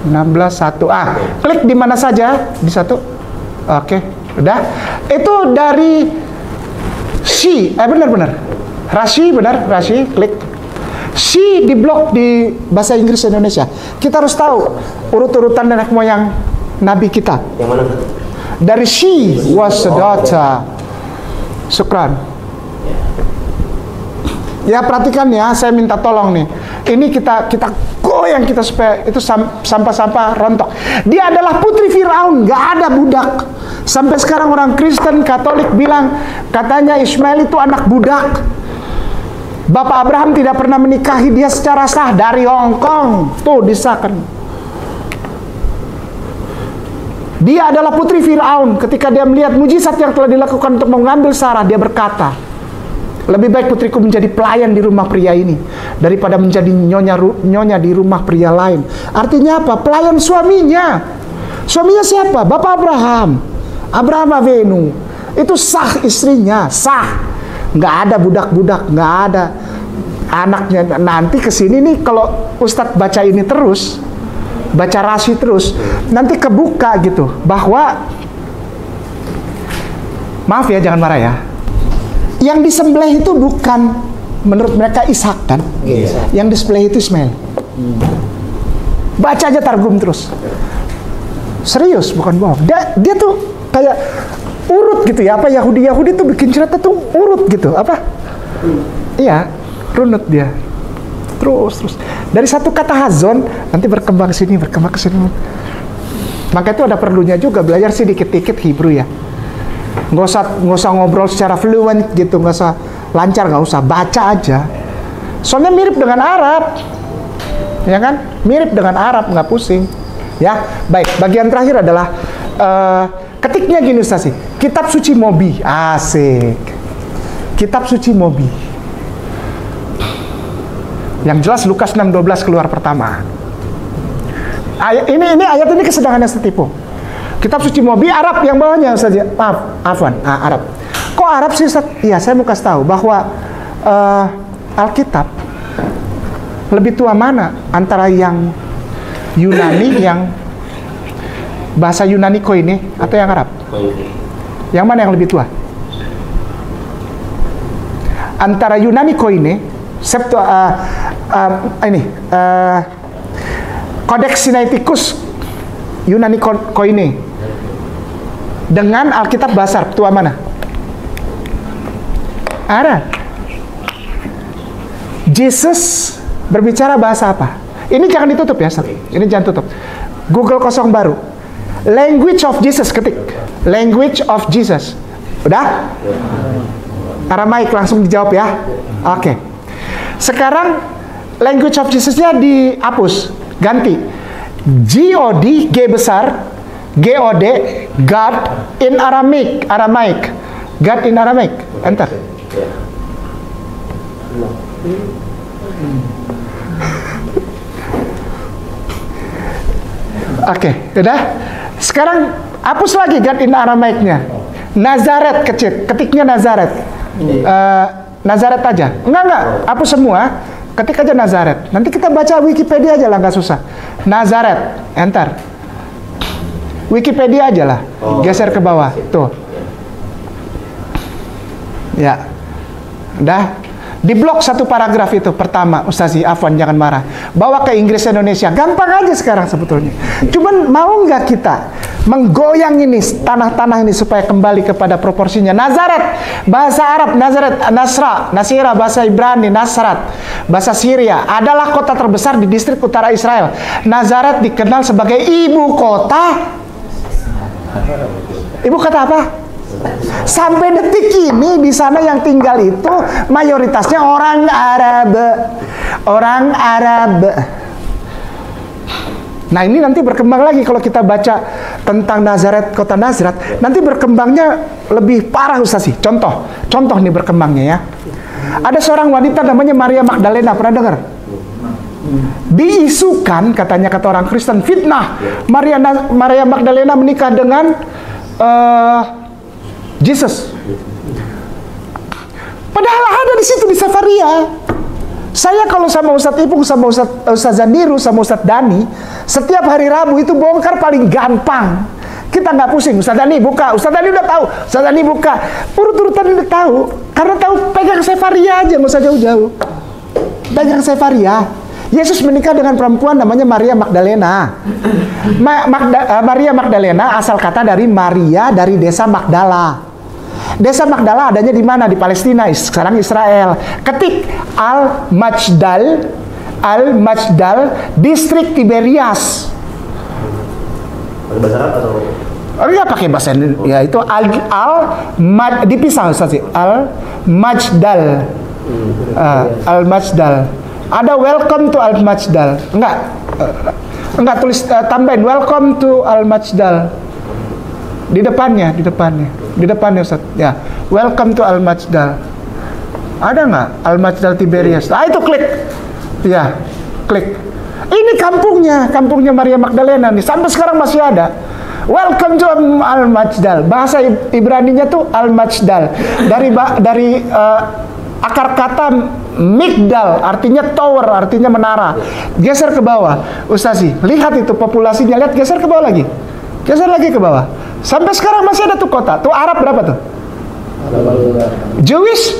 16.1. Klik di mana saja di 1. Oke, udah. Itu dari Shi, benar. Rashi, benar, Rashi, klik. Shi di blok di bahasa Inggris Indonesia. Kita harus tahu urut-urutan nenek moyang Nabi kita. Yang mana? Dari She was a daughter. Syukran. Ya perhatikan ya, saya minta tolong nih. Ini kita goyang kita supaya itu sampah-sampah rontok. Dia adalah putri Firaun, nggak ada budak. Sampai sekarang orang Kristen Katolik bilang katanya Ismail itu anak budak. Bapak Abraham tidak pernah menikahi dia secara sah dari Hong Kong. Tuh disahkan. Dia adalah putri Firaun. Ketika dia melihat mujizat yang telah dilakukan untuk mengambil Sarah, dia berkata, lebih baik putriku menjadi pelayan di rumah pria ini daripada menjadi nyonya di rumah pria lain. Artinya apa? Pelayan suaminya. Suaminya siapa? Bapak Abraham. Abraham Avenu. Itu sah istrinya, sah. Nggak ada budak-budak, nggak ada anaknya. Nanti kesini nih kalau Ustadz baca ini terus, baca Rashi terus, nanti kebuka gitu bahwa, maaf ya jangan marah ya, yang disembelih itu bukan menurut mereka Ishak kan? Yang disembelih itu Ismail. Baca aja Targum terus. Serius, bukan bohong. Dia tuh kayak urut gitu ya, apa Yahudi tuh bikin cerita tuh urut gitu, apa? Iya, runut dia. Terus. Dari satu kata hazon nanti berkembang sini, berkembang ke sini. Maka itu ada perlunya juga belajar sedikit-dikit Hebrew ya. Nggak usah ngobrol secara fluent gitu, nggak usah lancar, nggak usah, baca aja. Soalnya mirip dengan Arab, ya kan? Mirip dengan Arab, nggak pusing. Ya, baik. Bagian terakhir adalah ketiknya gini Ustaz sih. Kitab suci Mobi, asik. Kitab suci Mobi. Yang jelas Lukas 6:12 keluar pertama. Ini ayat ini kesedangannya setipu. Kitab suci Mobi Arab yang bawahnya saja. Maaf, Afwan, Arab. Kok Arab sih Ustaz? Iya, saya mau kasih tahu bahwa Alkitab lebih tua mana antara yang Yunani, yang bahasa Yunani Koine atau yang Arab? Yang mana yang lebih tua? Antara Yunani Koine, Codex Sinaiticus Yunani Koine dengan Alkitab bahasa Arab, tua mana? Arab. Yesus berbicara bahasa apa? Ini jangan ditutup ya, Ustaz. Ini jangan tutup. Google kosong baru. Language of Jesus, ketik. Language of Jesus. Udah? Aramaik langsung dijawab ya. Oke. Sekarang language of Jesus-nya dihapus, ganti. God, G besar, God, God in Aramaic, God in Aramaic. Enter. Oke, udah. Sekarang hapus lagi God in Aramaiknya. Nazaret kecil, ketiknya Nazaret. Nazaret aja. Enggak, hapus semua. Ketik aja Nazaret. Nanti kita baca Wikipedia aja lah, nggak susah. Nazaret, enter. Wikipedia aja lah. Geser ke bawah. Tuh. Ya. Udah. Diblok satu paragraf itu pertama, Ustazi Afwan jangan marah. Bawa ke Inggris Indonesia, gampang aja sekarang sebetulnya. Cuman mau nggak kita menggoyang ini tanah-tanah ini supaya kembali kepada proporsinya. Nazaret, bahasa Arab Nazaret, Nasira, bahasa Ibrani Nasrat, bahasa Syria adalah kota terbesar di distrik utara Israel. Nazaret dikenal sebagai ibu kota. Ibu kota apa? Sampai detik ini di sana yang tinggal itu mayoritasnya orang Arab. Orang Arab. Nah, ini nanti berkembang lagi kalau kita baca tentang Nazaret, kota Nazrat, nanti berkembangnya lebih parah Ustaz sih. Contoh nih berkembangnya ya. Ada seorang wanita namanya Maria Magdalena, pernah dengar? Diisukan katanya kata orang Kristen fitnah. Maria Magdalena menikah dengan Jesus. Padahal ada di situ di Samaria. Saya kalau sama Ustadz Ipung, sama Ustadz Zaniru, sama Ustadz Dani, setiap hari Rabu itu bongkar paling gampang. Kita nggak pusing. Ustadz Dani buka, Ustadz Dani udah tahu, Ustadz Dani buka, urut-urutan udah tahu. Karena tahu pegang Sefaria aja, nggak usah jauh-jauh. Pegang Sefaria. Yesus menikah dengan perempuan namanya Maria Magdalena. Maria Magdalena asal kata dari Maria dari desa Magdala. Desa Magdala adanya di mana? Di Palestina, sekarang Israel. Ketik Al-Majdal, distrik Tiberias. Pakai bahasa Arab atau? Oh iya pakai bahasa ya itu dipisah Ustaz sih. Al-Majdal. Al-Majdal. Ada welcome to Al-Majdal. Enggak tulis tambahin welcome to Al-Majdal. Di depannya Ustaz. Ya, welcome to Al-Majdal. Ada nggak Al-Majdal Tiberias? Ah itu klik. Ya, klik. Ini kampungnya Maria Magdalena nih. Sampai sekarang masih ada. Welcome to Al-Majdal. Bahasa Ibraninya tuh Al-Majdal. Dari akar kata Migdal, artinya tower, artinya menara. Geser ke bawah, Ustazi. Lihat itu populasinya. Lihat, geser ke bawah lagi. Geser lagi ke bawah. Sampai sekarang masih ada tuh kota. Tuh Arab berapa tuh? Jewish?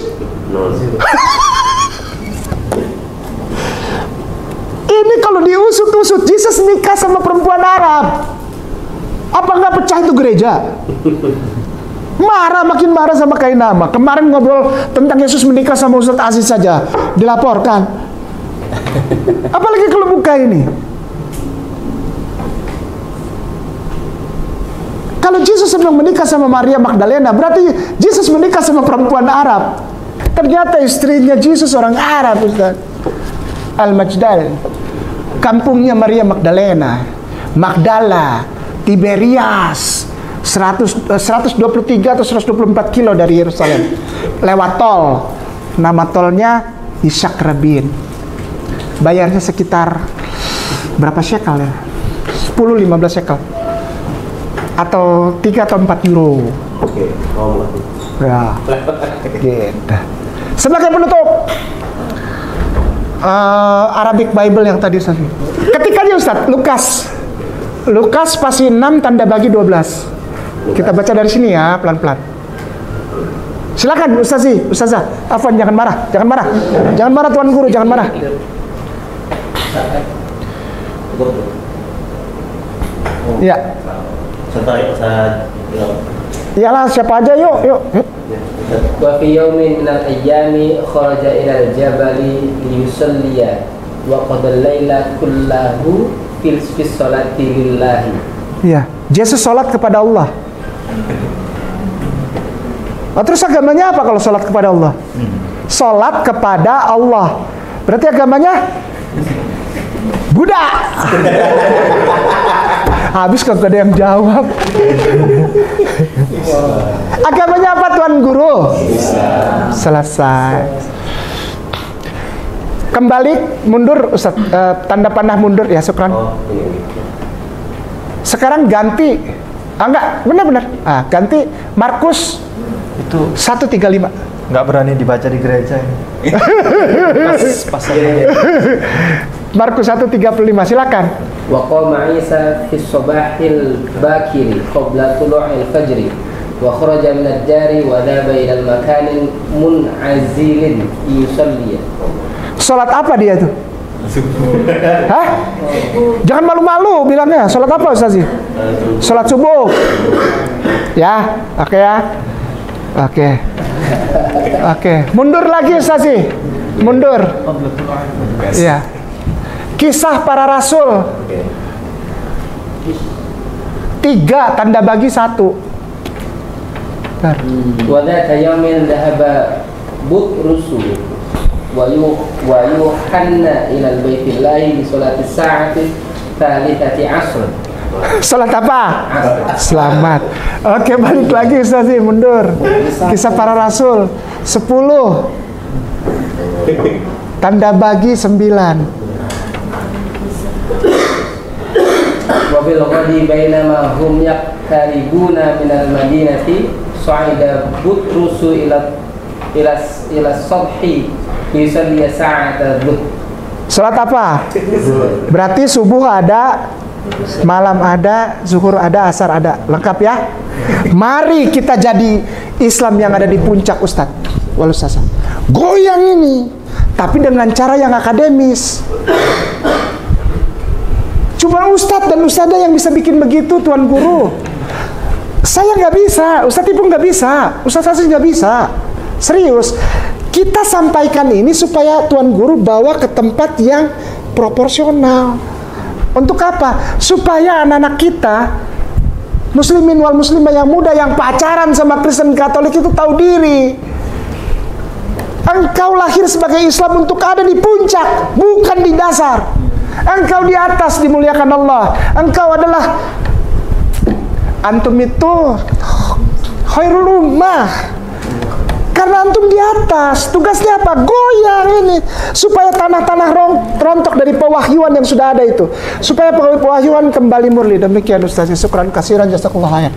Ini kalau diusut-usut, Jesus nikah sama perempuan Arab. Apa nggak pecah itu gereja? Makin marah sama Kainama. Kemarin ngobrol tentang Yesus menikah sama Ustadz Aziz saja dilaporkan. Apalagi kalau buka ini. Kalau Yesus sedang menikah sama Maria Magdalena, berarti Yesus menikah sama perempuan Arab. Ternyata istrinya Yesus orang Arab, Ustaz. Al-Majdal. Kampungnya Maria Magdalena. Magdala, Tiberias. 123 atau 124 kilo dari Yerusalem. Lewat tol. Nama tolnya Ishak Rabin. Bayarnya sekitar berapa shekel ya? 10-15 shekel. Atau 3 atau 4 euro. Oke, Ya. Gitu. Sebagai penutup, Arabic Bible yang tadi Ustaz. Ketik aja Ustaz, Lukas pasal 6 tanda bagi 12. Kita baca dari sini ya, pelan-pelan. Silakan Ustazah. Afwan, jangan marah. Jangan marah Tuan Guru, jangan marah. Ya. Iyalah, siapa aja yuk. Wa fi yawmin minal ayyami kharaja ilal jabali liyusalliya wa qadal laila kullahu fis sholati lillahi. Ya, Yesus sholat kepada Allah. Oh, terus agamanya apa kalau sholat kepada Allah? Sholat kepada Allah. Berarti agamanya Buddha. Habis kalau ada yang jawab. Agamanya apa Tuan Guru? Selesai. Kembali mundur Ustaz, tanda panah mundur ya, syukran. Sekarang ganti. Enggak, benar-benar. Ganti Markus Itu 1:35. nggak berani dibaca di gereja ini. Pas Markus 1:35, silakan. Wa qama Isa fi sabahil bakiri qabla tulu'il fajri wa kharaja min ad-dari wa dhaba ila al-makanin mun'azilin yusalli. Salat apa dia tuh? Hah? Jangan malu-malu bilangnya. Salat apa Ustaz? Salat subuh. Ya, oke ya. Oke. Mundur lagi Ustaz. Mundur. Iya. Kisah para Rasul. 3 tanda bagi 1. Wa dzaka yawmin dhahaba Butrusu wa yuhanna ila baitillahi li salati sa'ati thalithati asr. Salat apa? Selamat. Oke, balik lagi Ustaz, mundur. Kisah para Rasul 10. Tanda bagi 9. Wa bil ghadi bainama hum yaqtaribuna minal madinati sa'ida Butrusu ila sabhi yusalli sa'ata dhuhr. Salat apa? Berarti subuh ada, malam ada, zuhur ada, asar ada. Lengkap ya? Mari kita jadi Islam yang ada di puncak Ustadz. Walau sasa. Goyang ini, tapi dengan cara yang akademis. Cuma Ustadz dan Ustadzah yang bisa bikin begitu, Tuan Guru. Saya nggak bisa, Ustadz Ibu nggak bisa, Ustadz Aziz nggak bisa. Serius. Kita sampaikan ini supaya Tuan Guru bawa ke tempat yang proporsional. Untuk apa? Supaya anak-anak kita, muslimin wal muslimah yang muda yang pacaran sama Kristen Katolik itu tahu diri. Engkau lahir sebagai Islam untuk ada di puncak, bukan di dasar. Engkau di atas dimuliakan Allah. Engkau adalah, antum itu khairul ummah. Karena antum di atas, tugasnya apa? Goyang ini supaya tanah-tanah rontok dari pewahyuan yang sudah ada itu, supaya pewahyuan kembali murni. Demikian Ustaz, syukran kasiran, jazakallahu khairan.